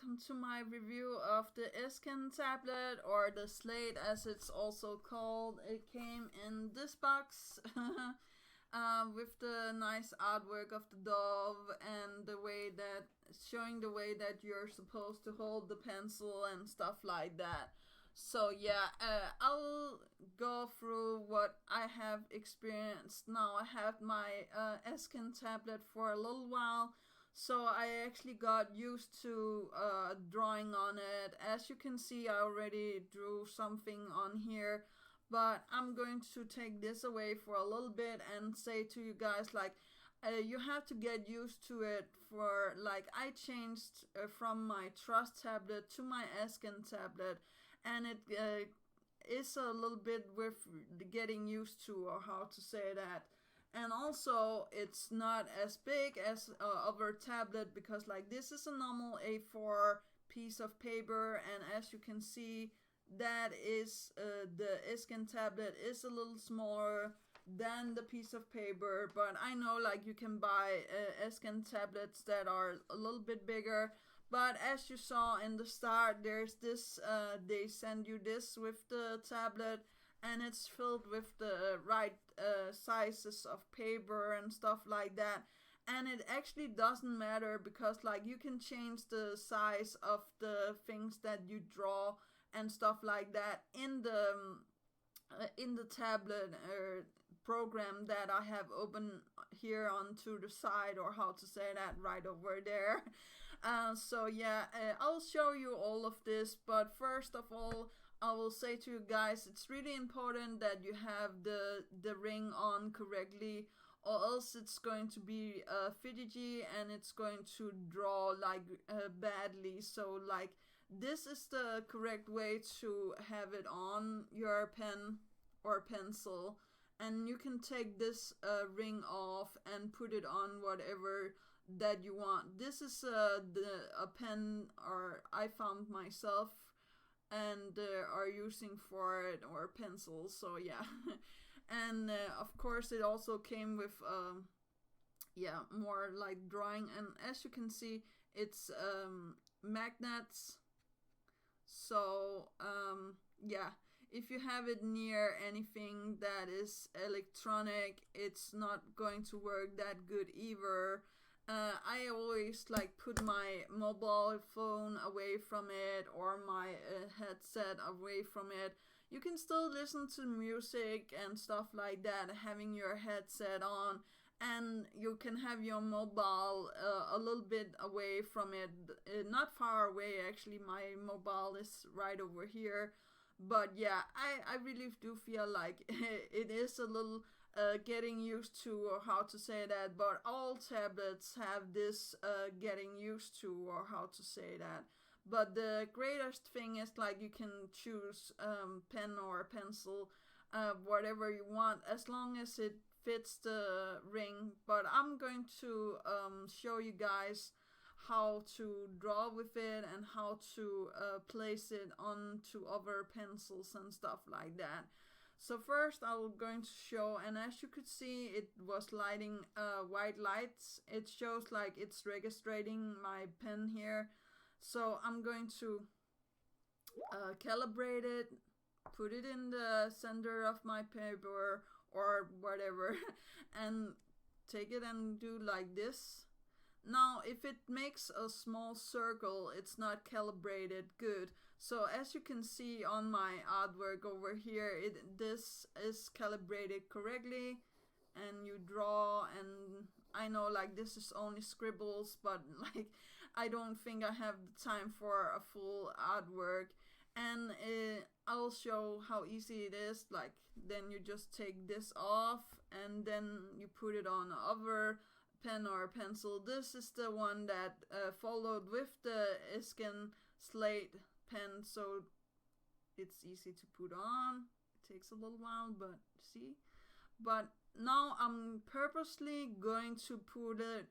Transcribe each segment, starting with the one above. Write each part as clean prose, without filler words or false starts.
welcome to my review of the Iskn tablet, or the slate as it's also called. It came in this box with the nice artwork of the dove and the way that showing the way that you're supposed to hold the pencil and stuff like that. So yeah, I'll go through what I have experienced. Now I have my Iskn tablet for a little while, so I actually got used to drawing on it. As you can see, I already drew something on here, but I'm going to take this away for a little bit and say to you guys, like, you have to get used to it. For like, I changed from my Trust tablet to my Iskn tablet, and it is a little bit with getting used to, or how to say that. And also, it's not as big as other tablet, because like this is a normal A4 piece of paper, and as you can see, that is the Iskn tablet is a little smaller than the piece of paper. But I know, like, you can buy Iskn tablets that are a little bit bigger. But as you saw in the start, there's this, they send you this with the tablet, and it's filled with the right sizes of paper and stuff like that. And it actually doesn't matter, because like you can change the size of the things that you draw and stuff like that in the tablet program that I have open here onto the side, or how to say that, right over there. So yeah, I'll show you all of this, but first of all, I will say to you guys, it's really important that you have the ring on correctly, or else it's going to be fidgety and it's going to draw like badly. So like, this is the correct way to have it on your pen or pencil, and you can take this ring off and put it on whatever that you want. This is a pen, or I found myself, and are using for it, or pencils. So yeah, and of course it also came with yeah, more like drawing, and as you can see, it's magnets. So yeah, if you have it near anything that is electronic, it's not going to work that good either. I always like put my mobile phone away from it, or my headset away from it. You can still listen to music and stuff like that having your headset on, and you can have your mobile a little bit away from it, not far away actually. My mobile is right over here. But yeah, I really do feel like it is a little getting used to, or how to say that, but all tablets have this getting used to, or how to say that. But the greatest thing is, like, you can choose pen or pencil, whatever you want, as long as it fits the ring. But I'm going to show you guys how to draw with it, and how to place it onto other pencils and stuff like that. So first I'm going to show, and as you could see, it was lighting white lights. It shows like it's registering my pen here. So I'm going to calibrate it, put it in the center of my paper or whatever, and take it and do like this. Now, if it makes a small circle, it's not calibrated good. So as you can see on my artwork over here, this is calibrated correctly, and you draw. And I know, like, this is only scribbles, but like, I don't think I have the time for a full artwork. And I'll show how easy it is. Like, then you just take this off, and then you put it on other pen or pencil. This is the one that followed with the Iskn slate pen, so it's easy to put on. It takes a little while, but see. But now I'm purposely going to put it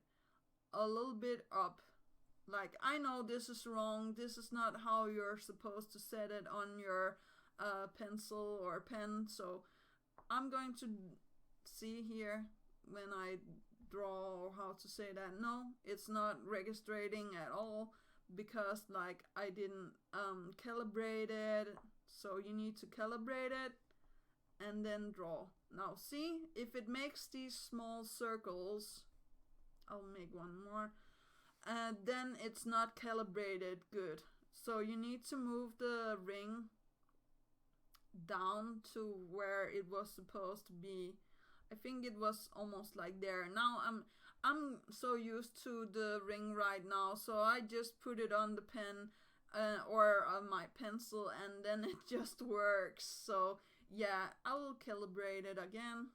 a little bit up. Like, I know this is wrong. This is not how you're supposed to set it on your pencil or pen. So I'm going to see here when I draw, or how to say that. No, it's not registering at all. because like I didn't calibrate it. So you need to calibrate it and then draw. Now see, if it makes these small circles, I'll make one more, then it's not calibrated good. So you need to move the ring down to where it was supposed to be. I think it was almost like there. Now I'm so used to the ring right now, so I just put it on the pen or on my pencil, and then it just works. So yeah, I will calibrate it again.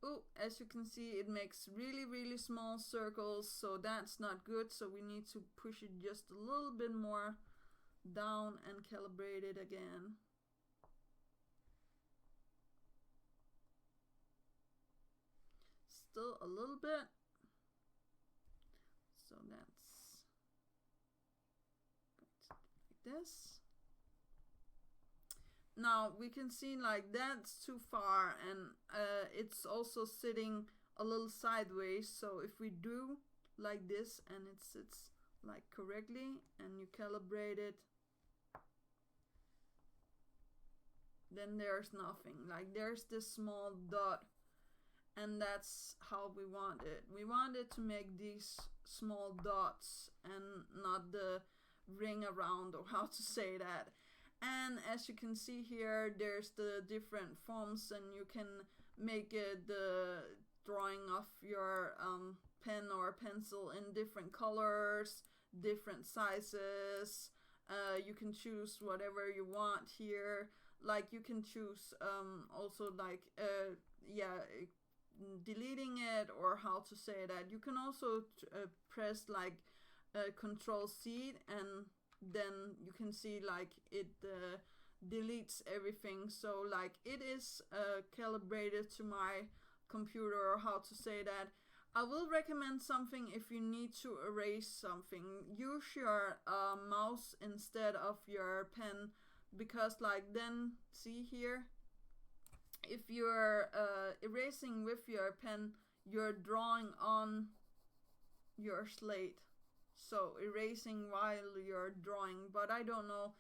Oh, as you can see, it makes really small circles, so that's not good. So we need to push it just a little bit more down and calibrate it again. Still a little bit. So that's like this. Now we can see like that's too far, and it's also sitting a little sideways. So if we do like this and it sits like correctly and you calibrate it, then there's nothing. Like there's this small dot, and that's how we want it. We want it to make these small dots and not the ring around, or how to say that. And as you can see here, there's the different forms, and you can make it the drawing of your pen or pencil in different colors, different sizes. You can choose whatever you want here. Like you can choose also like deleting it, or how to say that. You can also press like Control C, and then you can see like it deletes everything. So like it is calibrated to my computer, or how to say that. I will recommend something if you need to erase something. Use your mouse instead of your pen, because like then see here, if you're erasing with your pen, you're drawing on your slate. So erasing while you're drawing, but I don't know,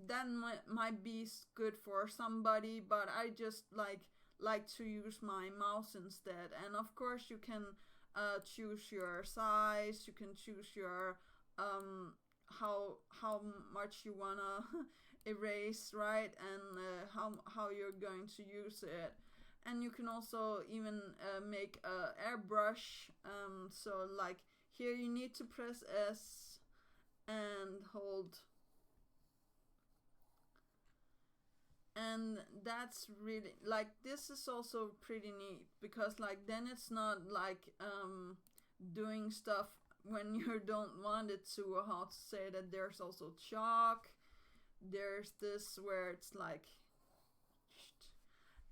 that might be good for somebody, but I just like to use my mouse instead. And of course you can choose your size, you can choose your how much you wanna erase, right, and how you're going to use it. And you can also even make a airbrush. So like here you need to press S and hold, and that's really like, this is also pretty neat, because like then it's not like doing stuff when you don't want it to, or how to say that. There's also chalk, there's this where it's like,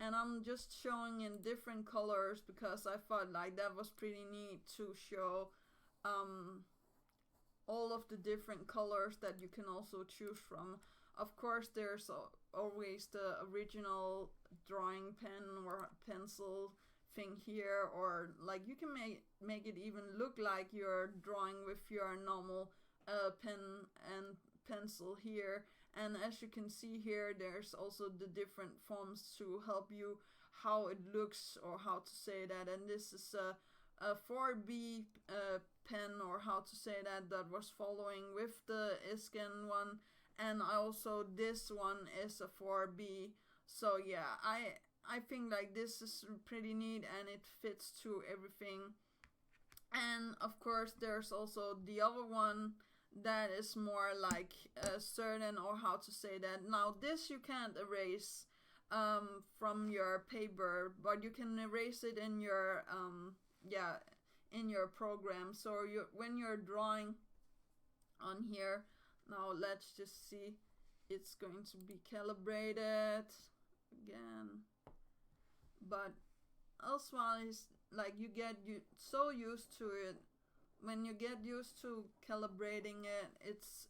and I'm just showing in different colors because I thought like that was pretty neat to show all of the different colors that you can also choose from. Of course there's always the original drawing pen or pencil thing here, or like you can make it even look like you're drawing with your normal pen and pencil here. And as you can see here, there's also the different forms to help you how it looks, or how to say that. And this is a 4B pen, or how to say that, that was following with the Iskn one. And also this one is a 4B. So yeah, I think like this is pretty neat, and it fits to everything. And of course there's also the other one that is more like certain, or how to say that. Now this you can't erase from your paper, but you can erase it in your in your program. So when you're drawing on here, now let's just see, it's going to be calibrated again, but elsewise like you get so used to it. When you get used to calibrating it, it's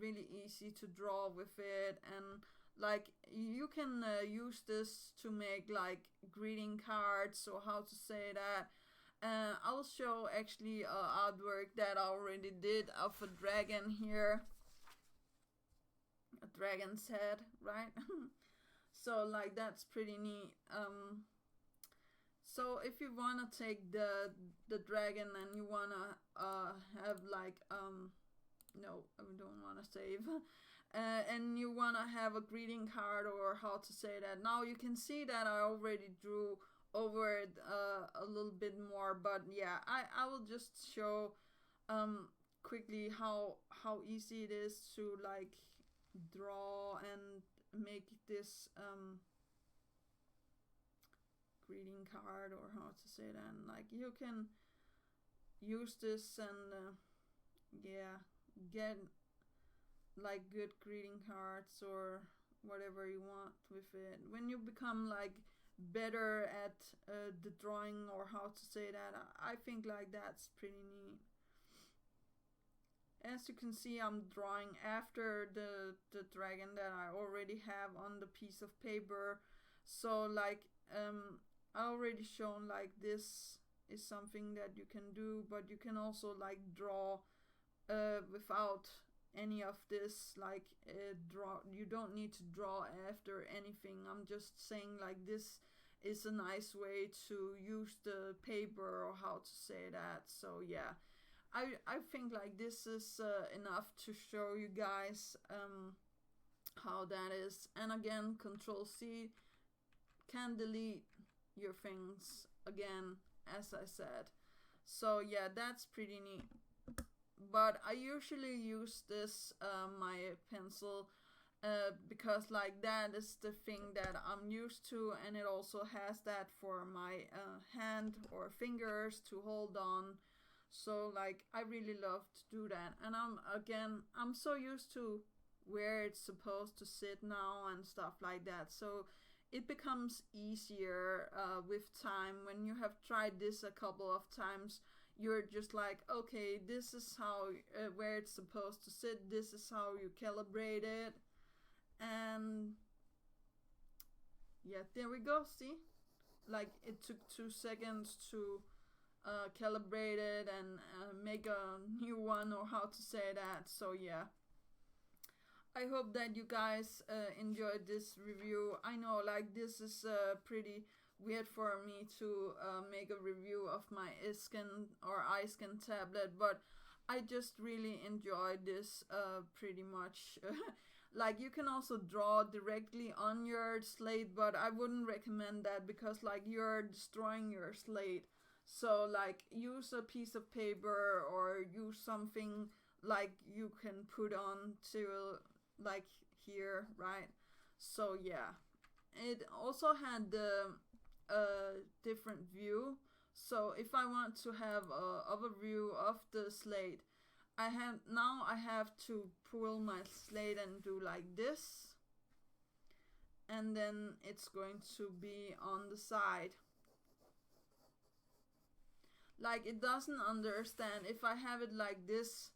really easy to draw with it. And like you can use this to make like greeting cards, or how to say that. I will show actually artwork that I already did of a dragon here. A dragon's head, right? So like that's pretty neat. So if you wanna take the dragon and you wanna have like no, I don't wanna save. And you wanna have a greeting card or how to say that. Now you can see that I already drew over it a little bit more, but yeah, I will just show quickly how easy it is to like draw and make this greeting card or how to say that. And like you can use this and yeah, get like good greeting cards or whatever you want with it. When you become like better at the drawing or how to say that, I think like that's pretty neat. As you can see, I'm drawing after the dragon that I already have on the piece of paper. So like I already shown like this is something that you can do, but you can also like draw without any of this, like draw. You don't need to draw after anything. I'm just saying like this is a nice way to use the paper or how to say that. So yeah, I think like this is enough to show you guys how that is. And again, Control C can delete your things again, as I said. So yeah, that's pretty neat. But I usually use this my pencil because like that is the thing that I'm used to, and it also has that for my hand or fingers to hold on. So like I really love to do that, and I'm so used to where it's supposed to sit now and stuff like that. So it becomes easier with time. When you have tried this a couple of times, you're just like, okay, this is how where it's supposed to sit. This is how you calibrate it, and yeah, there we go. See, like it took 2 seconds to calibrate it and make a new one or how to say that. So yeah, I hope that you guys enjoyed this review. I know like this is pretty weird for me to make a review of my Iskn tablet, but I just really enjoyed this pretty much. Like you can also draw directly on your slate, but I wouldn't recommend that because like you're destroying your slate. So like use a piece of paper or use something like you can put on to like here, right? So yeah, it also had the different view. So if I want to have a overview of the slate, I have to pull my slate and do like this, and then it's going to be on the side. Like it doesn't understand. If I have it like this,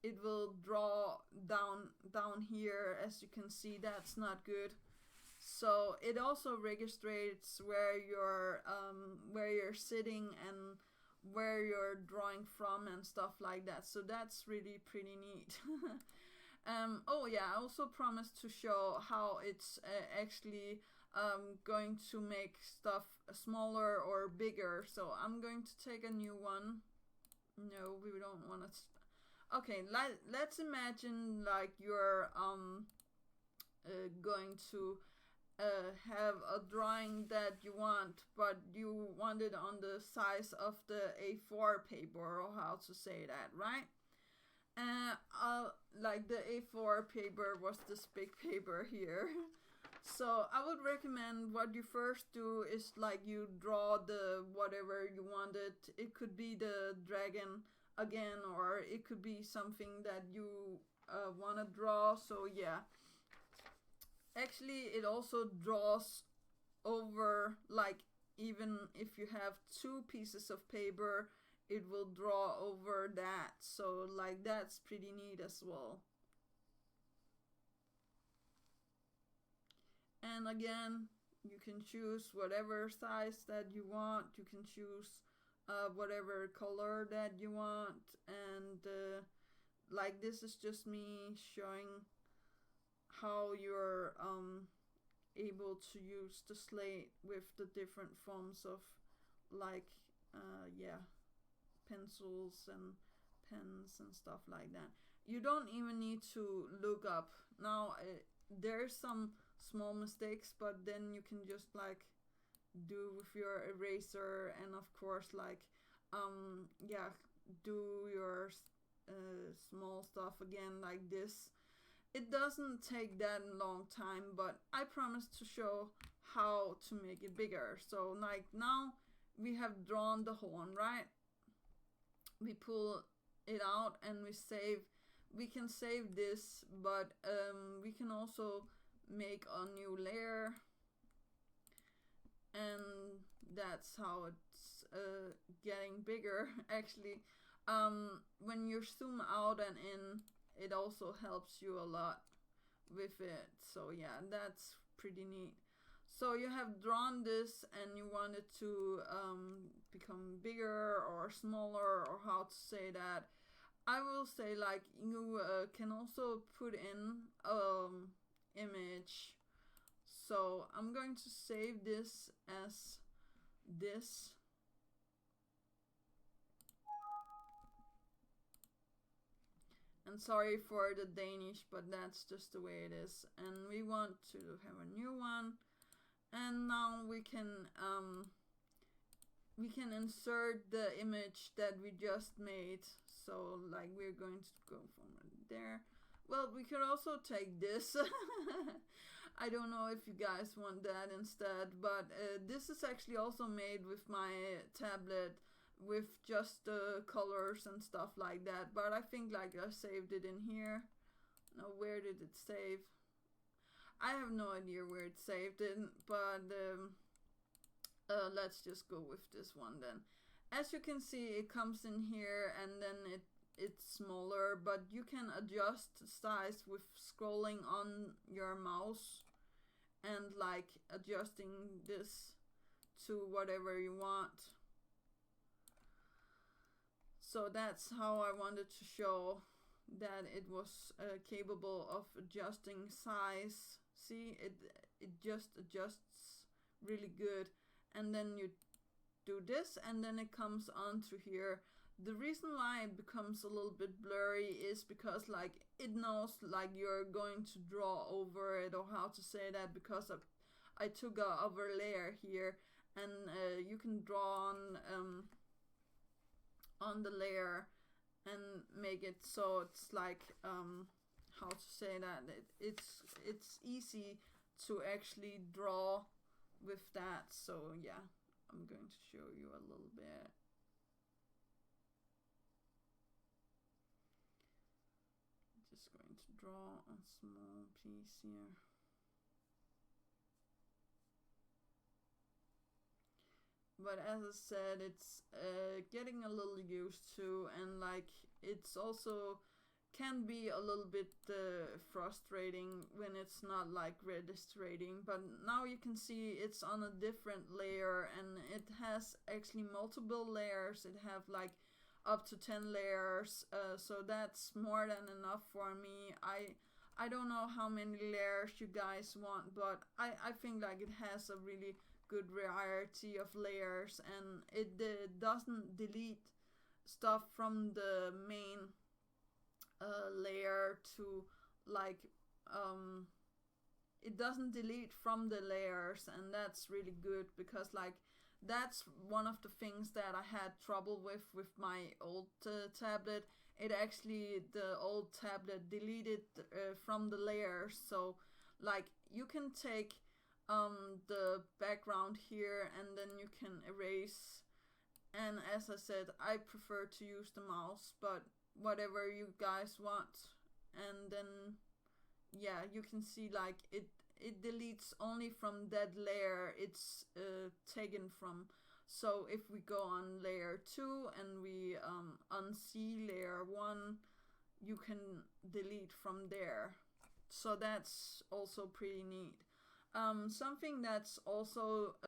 it will draw down here. As you can see, that's not good. So it also registers where you're sitting and where you're drawing from and stuff like that. So that's really pretty neat. Oh yeah, I also promised to show how it's actually going to make stuff smaller or bigger. So I'm going to take a new one. No, we don't want to. Okay, let's imagine like you're going to have a drawing that you want, but you want it on the size of the A4 paper, or how to say that, right? Like the A4 paper was this big paper here. So I would recommend what you first do is like you draw the whatever you wanted. It could be the dragon again, or it could be something that you want to draw. So yeah, actually it also draws over, like even if you have 2 pieces of paper, it will draw over that. So like that's pretty neat as well. And again, you can choose whatever size that you want. You can choose whatever color that you want. And like this is just me showing how you're able to use the slate with the different forms of like yeah, pencils and pens and stuff like that. You don't even need to look up now. There's some small mistakes, but then you can just like do with your eraser, and of course like yeah, do your small stuff again like this. It doesn't take that long time, but I promise to show how to make it bigger. So like now we have drawn the horn, right? We pull it out and we save. We can save this, but we can also make a new layer, and that's how it's getting bigger. Actually, when you zoom out and in, it also helps you a lot with it. So yeah, that's pretty neat. So you have drawn this and you want it to become bigger or smaller, or how to say that. I will say like you can also put in image. So I'm going to save this as this. And sorry for the Danish, but that's just the way it is. And we want to have a new one. And now we can insert the image that we just made. So like we're going to go from there. Well, we could also take this. I don't know if you guys want that instead, but this is actually also made with my tablet with just the colors and stuff like that. But I think like I saved it in here. Now where did it save? I have no idea where it saved it, but let's just go with this one then. As you can see, it comes in here and then it's smaller, but you can adjust size with scrolling on your mouse and like adjusting this to whatever you want. So that's how I wanted to show that it was capable of adjusting size. See, it just adjusts really good. And then you do this and then it comes onto here. The reason why it becomes a little bit blurry is because like it knows like you're going to draw over it, or how to say that, because I took a overlayer here, and you can draw on the layer and make it so it's like how to say that, it's easy to actually draw with that. So yeah, I'm going to show you a little bit. Just going to draw a small piece here. But as I said, it's getting a little used to, and like it's also can be a little bit frustrating when it's not like registering. But now you can see it's on a different layer, and it has actually multiple layers. It have like up to 10 layers, so that's more than enough for me. I don't know how many layers you guys want, but I think like it has a really good variety of layers, and it doesn't delete stuff from the main layer to like it doesn't delete from the layers, and that's really good, because like that's one of the things that I had trouble with my old tablet. It actually, the old tablet deleted from the layers. So like you can take the background here and then you can erase, and as I said, I prefer to use the mouse, but whatever you guys want. And then yeah, you can see like it deletes only from that layer it's taken from. So if we go on layer 2 and we unsee layer 1, you can delete from there. So that's also pretty neat. Something that's also